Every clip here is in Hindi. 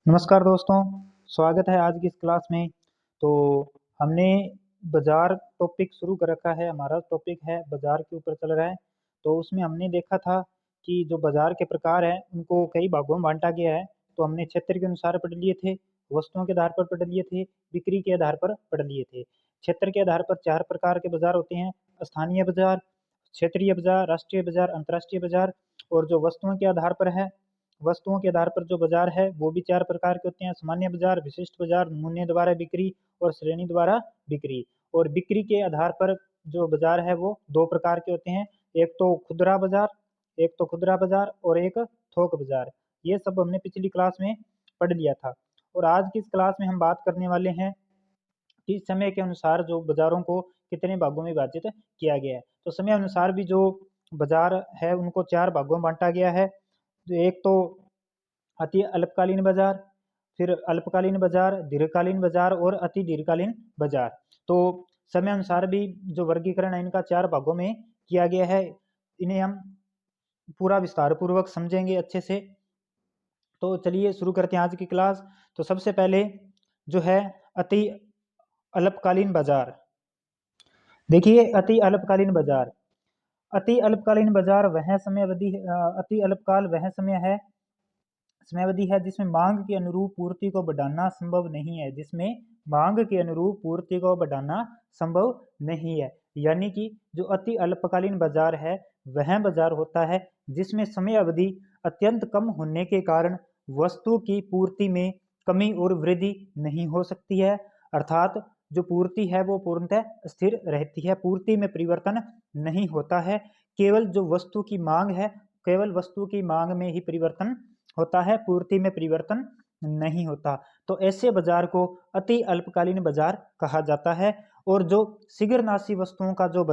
नमस्कार दोस्तों, स्वागत है आज की इस क्लास में। तो हमने बाज़ार टॉपिक शुरू कर रखा है, हमारा टॉपिक है बाज़ार के ऊपर चल रहा है। तो उसमें हमने देखा था कि जो बाज़ार के प्रकार हैं, उनको कई भागों में बाँटा गया है। तो हमने क्षेत्र के अनुसार पढ़ लिए थे, वस्तुओं के आधार पर पढ़ लिए थे, बिक्री के आधार पर पढ़ लिए थे। क्षेत्र के आधार पर 4 प्रकार के बाज़ार होते हैं, स्थानीय बाज़ार, क्षेत्रीय बाज़ार, राष्ट्रीय बाज़ार, अंतर्राष्ट्रीय बाज़ार। और जो वस्तुओं के आधार पर है, वस्तुओं के आधार पर जो बाजार है वो भी 4 प्रकार के होते हैं, सामान्य बाजार, विशिष्ट बाजार, नमूने द्वारा बिक्री और श्रेणी द्वारा बिक्री। और बिक्री के आधार पर जो बाजार है वो 2 प्रकार के होते हैं, एक तो खुदरा बाजार और एक थोक बाजार। ये सब हमने पिछली क्लास में पढ़ लिया था। और आज की इस क्लास में हम बात करने वाले हैं कि समय के अनुसार जो बाजारों को कितने भागों में विभाजित किया गया है। तो समय अनुसार भी जो बाजार है उनको 4 भागों में बाँटा गया है। तो एक तो अति अल्पकालीन बाजार, फिर अल्पकालीन बाजार, दीर्घकालीन बाजार और अति दीर्घकालीन बाजार। तो समय अनुसार भी जो वर्गीकरण है इनका 4 भागों में किया गया है। इन्हें हम पूरा विस्तार पूर्वक समझेंगे अच्छे से। तो चलिए शुरू करते हैं आज की क्लास। तो सबसे पहले जो है अति अल्पकालीन बाजार। देखिए अति अल्पकालीन बाजार वह समय अवधि अति अल्पकाल वह समयावधि है जिसमें मांग के अनुरूप पूर्ति को बढ़ाना संभव नहीं है, जिसमें मांग के अनुरूप पूर्ति को बढ़ाना संभव नहीं है। यानी कि जो अति अल्पकालीन बाजार है वह बाजार होता है जिसमें समय अवधि अत्यंत कम होने के कारण वस्तु की पूर्ति में कमी और वृद्धि नहीं हो सकती है। अर्थात जो पूर्ति है वो पूर्णतः स्थिर रहती है, पूर्ति में परिवर्तन नहीं होता है। केवल वस्तु की मांग में ही परिवर्तन होता है, पूर्ति में परिवर्तन नहीं होता। तो ऐसे बाजार को अति अल्पकालीन बाजार कहा जाता है। और जो शीघ्रनाशी वस्तुओं का जो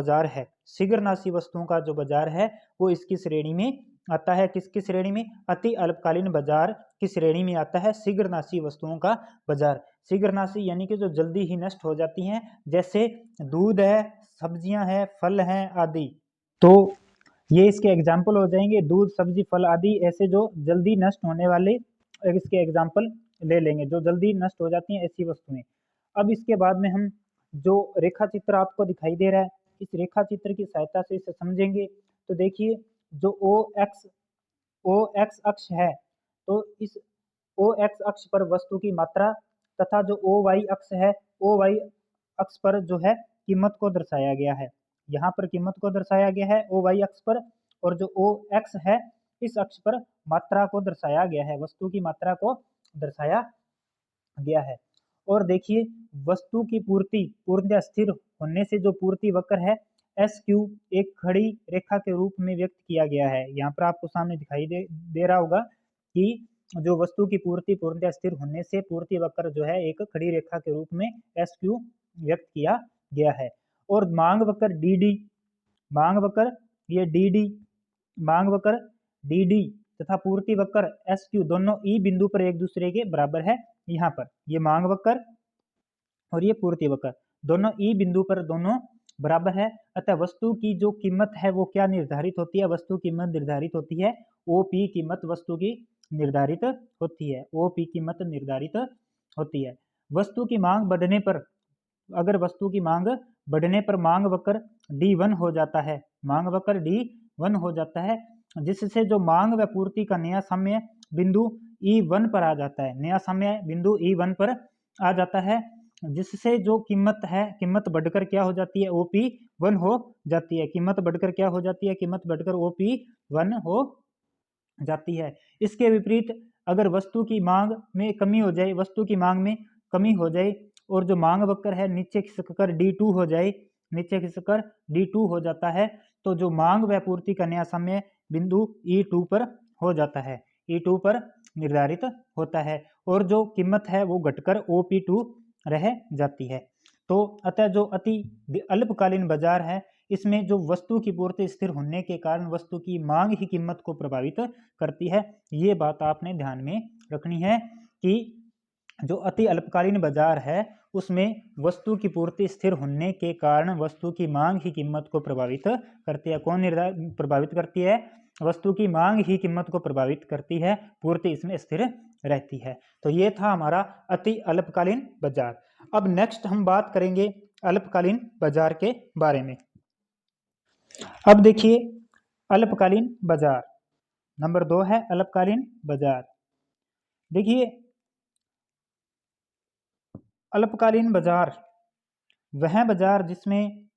बाजार है वो इसकी श्रेणी में आता है। किसकी श्रेणी में? अति अल्पकालीन बाजार की श्रेणी में आता है शीघ्रनाशी वस्तुओं का बाजार। शीघ्रनाशी यानी कि जो जल्दी ही नष्ट हो जाती हैं, जैसे दूध है, सब्जियां हैं, फल हैं आदि। तो ये इसके एग्जाम्पल हो जाएंगे, दूध, सब्जी, फल आदि ऐसे जो जल्दी नष्ट होने वाले इसके एग्जाम्पल ले लेंगे, जो जल्दी नष्ट हो जाती हैं ऐसी वस्तुएं। अब इसके बाद में हम जो रेखा चित्र आपको दिखाई दे रहा है, इस रेखा चित्र की सहायता से इसे समझेंगे। तो देखिए जो ओ एक्स अक्ष है, तो इस ओ एक्स अक्ष पर वस्तु की मात्रा तथा जो ओ वाई अक्ष है, ओ वाई अक्ष पर जो है कीमत को दर्शाया गया है। यहाँ पर कीमत को दर्शाया गया है ओ वाई अक्ष पर, और जो ओ एक्स है इस अक्ष पर मात्रा को दर्शाया गया है, वस्तु की मात्रा को दर्शाया गया है। और देखिए वस्तु की पूर्ति पूर्णतः स्थिर होने से जो पूर्ति वक्र है एस क्यू एक खड़ी रेखा के रूप में व्यक्त किया गया है। यहाँ पर आपको सामने दिखाई दे रहा होगा कि जो वस्तु की पूर्ति पूर्णतः स्थिर होने से पूर्ति वक्र जो है एक खड़ी रेखा के रूप में एस क्यू व्यक्त किया गया है। और मांग वक्र डी डी मांग वक्र ये डी डी मांग वक्र डी डी तथा पूर्ति वक्र एस क्यू दोनों ई बिंदु पर एक दूसरे के बराबर है। यहाँ पर ये मांग वक्र और ये पूर्ति वक्र दोनों ई बिंदु पर दोनों बराबर है। अतः वस्तु की जो कीमत है वो क्या निर्धारित होती है? वस्तु कीमत निर्धारित होती है ओपी कीमत वस्तु की निर्धारित होती है, ओपी कीमत निर्धारित होती है। वस्तु की मांग बढ़ने पर, अगर वस्तु की मांग बढ़ने पर मांग वक्र D1 हो जाता है, मांग वक्र D1 हो जाता है, जिससे जो मांग व पूर्ति का नया साम्य बिंदु E1 पर आ जाता है, नया साम्य बिंदु E1 पर आ जाता है, जिससे जो कीमत है, कीमत बढ़कर क्या हो जाती है? OP1 हो जाती है। कीमत बढ़कर क्या हो जाती है? कीमत बढ़कर OP1 हो जाती है। इसके विपरीत अगर वस्तु की मांग में कमी हो जाए, वस्तु की मांग में कमी हो जाए और जो मांग वक्र है नीचे खिसककर D2 हो जाए, नीचे खिसककर D2 हो जाता है, तो जो मांग व पूर्ति का नया साम्य बिंदु E2 पर हो जाता है, E2 पर निर्धारित होता है और जो कीमत है वो घटकर OP2 रह जाती है। तो अतः जो अति अल्पकालीन बाजार है इसमें जो वस्तु की पूर्ति स्थिर होने के कारण वस्तु की मांग ही कीमत को प्रभावित करती है। ये बात आपने ध्यान में रखनी है कि जो अति अल्पकालीन बाजार है उसमें वस्तु की पूर्ति स्थिर होने के कारण वस्तु की मांग ही कीमत को प्रभावित करती है। कौन प्रभावित करती है? वस्तु की मांग ही कीमत को प्रभावित करती है, पूर्ति इसमें स्थिर रहती है। तो ये था हमारा अति अल्पकालीन बाजार। अब नेक्स्ट हम बात करेंगे अल्पकालीन बाजार के बारे में। अब देखिए अल्पकालीन बाजार, नंबर 2 है अल्पकालीन बाजार। देखिए अल्पकालीन बाजार वह बाजार जिसमें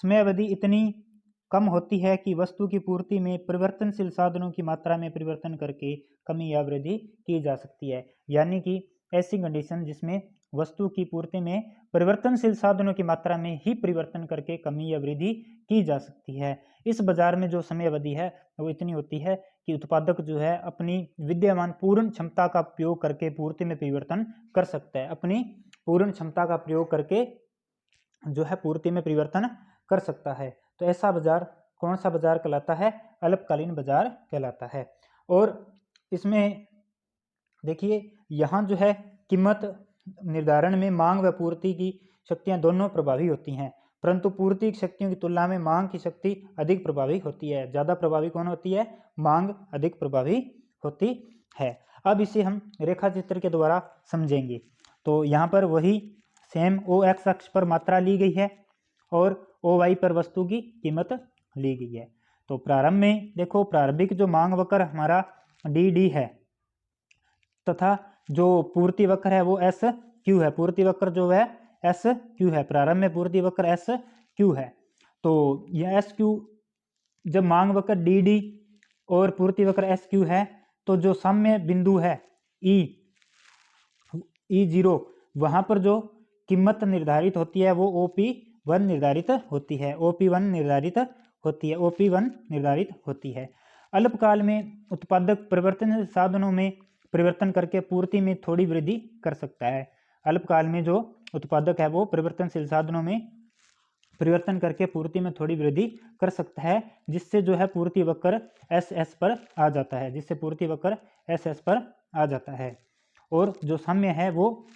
समय अवधि इतनी कम होती है कि वस्तु की पूर्ति में परिवर्तनशील साधनों की मात्रा में परिवर्तन करके कमी या वृद्धि की जा सकती है। यानी कि ऐसी कंडीशन जिसमें वस्तु की पूर्ति में परिवर्तनशील साधनों की मात्रा में ही परिवर्तन करके कमी या वृद्धि की जा सकती है। इस बाजार में जो समय अवधि है वो इतनी होती है कि उत्पादक जो है अपनी विद्यमान पूर्ण क्षमता का प्रयोग करके पूर्ति में परिवर्तन कर सकता है, अपनी पूर्ण क्षमता का प्रयोग करके जो है पूर्ति में परिवर्तन कर सकता है। तो ऐसा बाजार कौन सा बाजार कहलाता है? अल्पकालीन बाजार कहलाता है। और इसमें देखिए यहाँ जो है कीमत निर्धारण में मांग व पूर्ति की शक्तियाँ दोनों प्रभावी होती हैं, परंतु पूर्ति की शक्तियों की तुलना में मांग की शक्ति अधिक प्रभावी होती है। ज़्यादा प्रभावी कौन होती है? मांग अधिक प्रभावी होती है। अब इसे हम रेखा चित्र के द्वारा समझेंगे। तो यहाँ पर वही सेम ओ एक्स अक्ष पर मात्रा ली गई है और ओ वाई पर वस्तु की कीमत ली गई है। तो प्रारंभ में देखो प्रारंभिक जो मांग वक्र हमारा डी डी है तथा जो पूर्ति वक्र है वो एस क्यू है। पूर्ति वक्र जो है एस क्यू है, प्रारंभ में पूर्ति वक्र एस क्यू है। तो यह एस क्यू जब मांग वक्र डी डी और पूर्ति वक्र एस क्यू है तो जो साम्य बिंदु है ई जीरो वहां पर जो कीमत निर्धारित होती है वो OP1 निर्धारित होती है, OP1 निर्धारित होती है, OP1 निर्धारित होती है। अल्पकाल में उत्पादक परिवर्तन साधनों में परिवर्तन करके पूर्ति में थोड़ी वृद्धि कर सकता है। अल्पकाल में जो उत्पादक है वो परिवर्तनशील साधनों में परिवर्तन करके पूर्ति में थोड़ी वृद्धि कर सकता है, जिससे जो है पूर्ति वक्र एस एस पर आ जाता है, जिससे पूर्ति वक्र एस एस पर आ जाता है। और जो साम्य है वो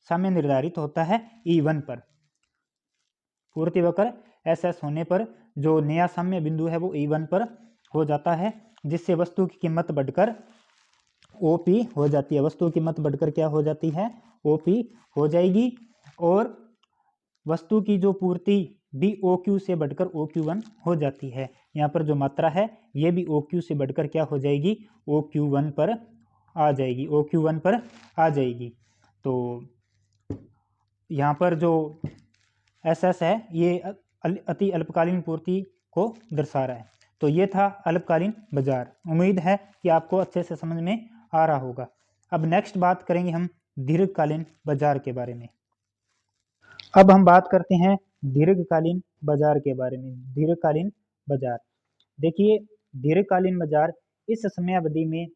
साम्य निर्धारित होता है E1 पर। पूर्ति वक्र एस एस होने पर जो नया साम्य बिंदु है वो E1 पर हो जाता है, जिससे वस्तु की कीमत बढ़कर OP हो जाती है। वस्तु की कीमत बढ़कर क्या हो जाती है? OP हो जाएगी। और वस्तु की जो पूर्ति BOQ से बढ़कर OQ1 हो जाती है। यहाँ पर जो मात्रा है ये भी OQ से बढ़कर क्या हो जाएगी? OQ1 पर आ जाएगी, OQ1 पर आ जाएगी। तो यहाँ पर जो SS है ये अति अल्पकालीन पूर्ति को दर्शा रहा है। तो ये था अल्पकालीन बाजार। उम्मीद है कि आपको अच्छे से समझ में आ रहा होगा। अब नेक्स्ट बात करेंगे हम दीर्घकालीन बाजार के बारे में। अब हम बात करते हैं दीर्घकालीन बाजार के बारे में। दीर्घकालीन बाजार देखिए दीर्घकालीन बाजार इस समयावधि में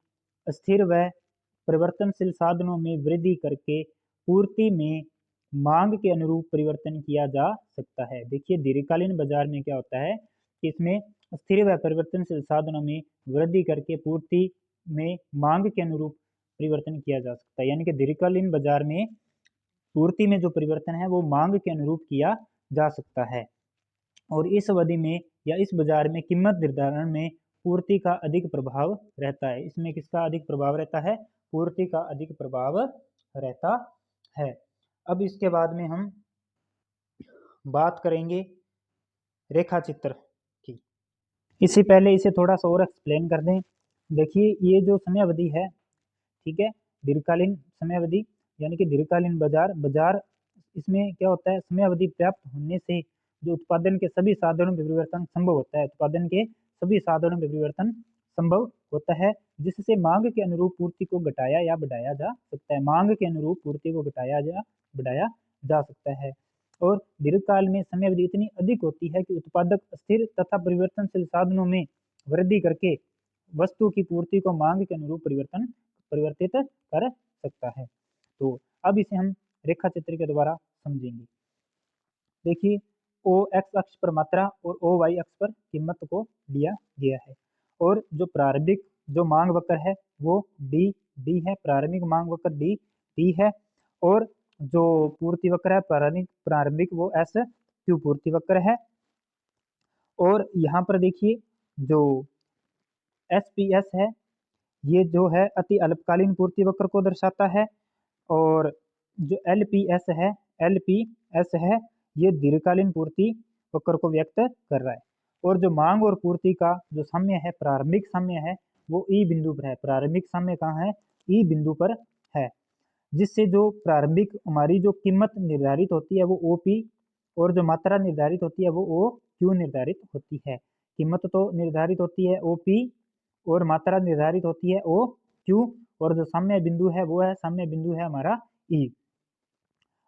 स्थिर व परिवर्तनशील साधनों में वृद्धि करके पूर्ति में मांग के अनुरूप परिवर्तन किया जा सकता है। देखिए दीर्घकालीन बाजार में क्या होता है कि इसमें स्थिर व परिवर्तनशील साधनों में वृद्धि करके पूर्ति में मांग के अनुरूप परिवर्तन किया जा सकता है। यानी कि दीर्घकालीन बाजार में पूर्ति में जो परिवर्तन है वो मांग के अनुरूप किया जा सकता है। और इस अवधि में या इस बाजार में कीमत निर्धारण में पूर्ति का अधिक प्रभाव रहता है। इसमें किसका अधिक प्रभाव रहता है? पूर्ति का अधिक प्रभाव रहता है। अब इसके बाद में हम बात करेंगे रेखा चित्र की। इससे पहले इसे थोड़ा सा और एक्सप्लेन कर दें। देखिए ये जो समय अवधि है, ठीक है, दीर्घकालीन समय अवधि यानी कि दीर्घकालीन बाजार इसमें क्या होता है? समय अवधि पर्याप्त होने से जो उत्पादन के सभी साधनों में परिवर्तन संभव होता है, उत्पादन के सभी साधनों में परिवर्तन संभव होता है, जिससे मांग के अनुरूप पूर्ति को घटाया या बढ़ाया जा सकता है। मांग के अनुरूप पूर्ति को घटाया या बढ़ाया जा सकता है। और दीर्घकाल में समय अवधि इतनी अधिक होती है कि उत्पादक स्थिर तथा परिवर्तनशील साधनों में वृद्धि करके वस्तु की पूर्ति को मांग के अनुरूप परिवर्तित कर सकता है। तो अब इसे हम रेखा चित्र के द्वारा समझेंगे। देखिए ओ एक्स अक्ष पर मात्रा और ओ वाई अक्ष पर कीमत को लिया गया है। और जो प्रारंभिक जो मांग वक्र है वो डी डी है, प्रारंभिक मांग वक्र डी डी है। और जो पूर्ति वक्र है प्रारंभिक वो एस क्यू पूर्ति वक्र है। और यहाँ पर देखिए जो एस पी एस है ये जो है अति अल्पकालीन पूर्ति वक्र को दर्शाता है। और जो एल पी एस है ये दीर्घकालीन पूर्ति वक्र को व्यक्त कर रहा है। और जो मांग और पूर्ति का जो साम्य है, प्रारंभिक साम्य है, वो ई बिंदु पर है। प्रारंभिक साम्य कहाँ है? ई बिंदु पर है, जिससे जो प्रारंभिक हमारी जो कीमत निर्धारित होती है वो ओ पी, और जो मात्रा निर्धारित होती है वो ओ क्यू निर्धारित होती है। कीमत तो निर्धारित होती है ओ पी और मात्रा निर्धारित होती है ओ क्यू, और जो साम्य बिंदु है वो है, साम्य बिंदु है हमारा ई।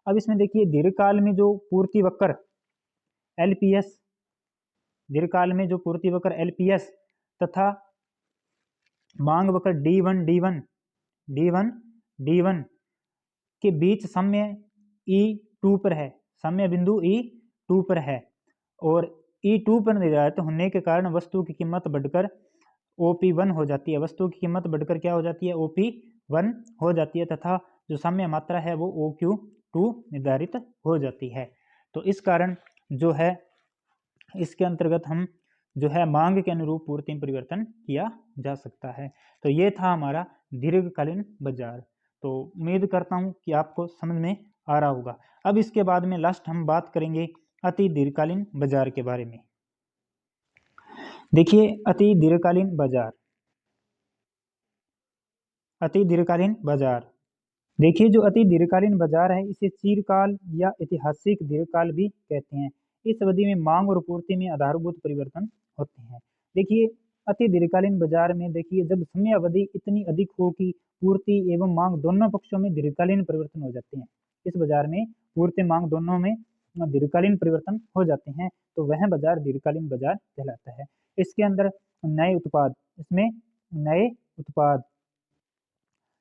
अब इसमें देखिए दीर्घकाल में जो पूर्ति वक्र एलपीएस, दीर्घकाल में जो पूर्ति वक्र एलपीएस तथा मांग वक्र डी वन के बीच साम्य E2 पर है, साम्य बिंदु E2 पर है। और E2 पर निर्धारित होने के कारण वस्तु की कीमत बढ़कर OP1 हो जाती है। वस्तु की कीमत बढ़कर क्या हो जाती है? OP1 हो जाती है, तथा जो साम्य मात्रा है वो OQ2 निर्धारित हो जाती है। तो इस कारण जो है इसके अंतर्गत हम जो है मांग के अनुरूप पूर्ति में परिवर्तन किया जा सकता है। तो ये था हमारा दीर्घकालीन बाजार। तो उम्मीद करता हूँ कि आपको समझ में आ रहा होगा। अब इसके बाद में लास्ट हम बात करेंगे अति दीर्घकालीन बाजार के बारे में। देखिए अति दीर्घकालीन बाजार, अति दीर्घकालीन बाजार, देखिए जो अति दीर्घकालीन बाजार है इसे चिरकाल या ऐतिहासिक दीर्घकाल भी कहते हैं। इस अवधि में मांग और पूर्ति में आधारभूत परिवर्तन होते हैं। देखिए अति दीर्घकालीन बाजार में देखिए जब समय अवधि इतनी अधिक हो कि पूर्ति एवं मांग दोनों पक्षों में दीर्घकालीन परिवर्तन हो जाते हैं, इस बाजार में पूर्ति मांग दोनों में दीर्घकालीन परिवर्तन हो जाते हैं, तो वह बाजार दीर्घकालीन बाजार कहलाता है। इसके अंदर नए उत्पाद, इसमें नए उत्पाद,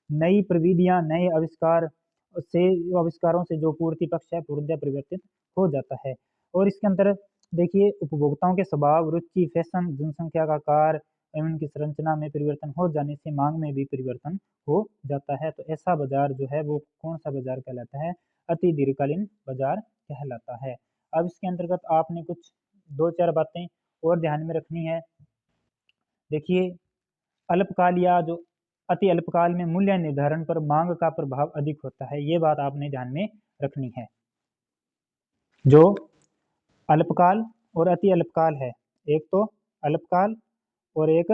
नई प्रविधियां, नए आविष्कार से, आविष्कारों से जो पूर्ति पक्ष है पूर्णतः परिवर्तित हो जाता है। और इसके अंदर देखिए उपभोक्ताओं के स्वभाव, रुचि, फैशन, जनसंख्या का आकार एवं उनकी संरचना में परिवर्तन हो जाने से मांग में भी परिवर्तन हो जाता है। तो ऐसा बाजार जो है वो कौन सा बाजार कहलाता है? अति दीर्घकालीन बाजार कहलाता है। अब इसके अंतर्गत आपने कुछ 2-4 बातें और ध्यान में रखनी है। देखिए अल्पकाल या जो अति अल्पकाल में मूल्य निर्धारण पर मांग का प्रभाव अधिक होता है, ये बात आपने ध्यान में रखनी है। जो अल्पकाल और अति अल्पकाल है, एक तो अल्पकाल और एक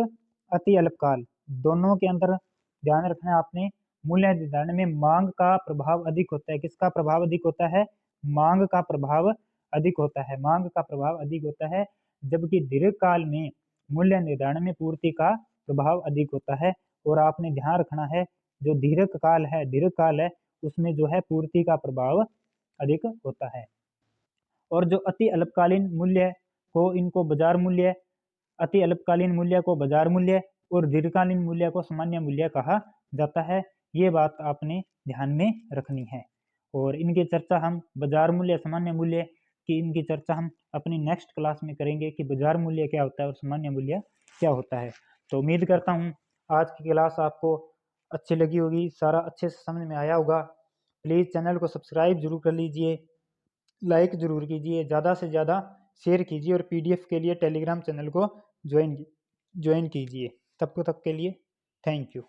अति अल्पकाल, दोनों के अंदर ध्यान रखना है आपने। मूल्य निर्धारण में मांग का प्रभाव अधिक होता है। किसका प्रभाव अधिक होता है? मांग का प्रभाव अधिक होता है, मांग का प्रभाव अधिक होता है। जबकि दीर्घकाल में मूल्य निर्धारण में पूर्ति का प्रभाव अधिक होता है। और आपने ध्यान रखना है जो दीर्घकाल है उसमें जो है पूर्ति का प्रभाव अधिक होता है। और जो अति अल्पकालीन मूल्य को, इनको बाजार मूल्य, अति अल्पकालीन मूल्य को बाजार मूल्य और दीर्घकालीन मूल्य को सामान्य मूल्य कहा जाता है। ये बात आपने ध्यान में रखनी है। और इनकी चर्चा हम बाजार मूल्य, सामान्य मूल्य की इनकी चर्चा हम अपनी नेक्स्ट क्लास में करेंगे कि बाजार मूल्य क्या होता है और सामान्य मूल्य क्या होता है। तो उम्मीद करता हूँ आज की क्लास आपको अच्छी लगी होगी, सारा अच्छे से समझ में आया होगा। प्लीज़ चैनल को सब्सक्राइब जरूर कर लीजिए, लाइक ज़रूर कीजिए, ज़्यादा से ज़्यादा शेयर कीजिए, और पीडीएफ के लिए टेलीग्राम चैनल को ज्वाइन कीजिए। तब तक के लिए थैंक यू।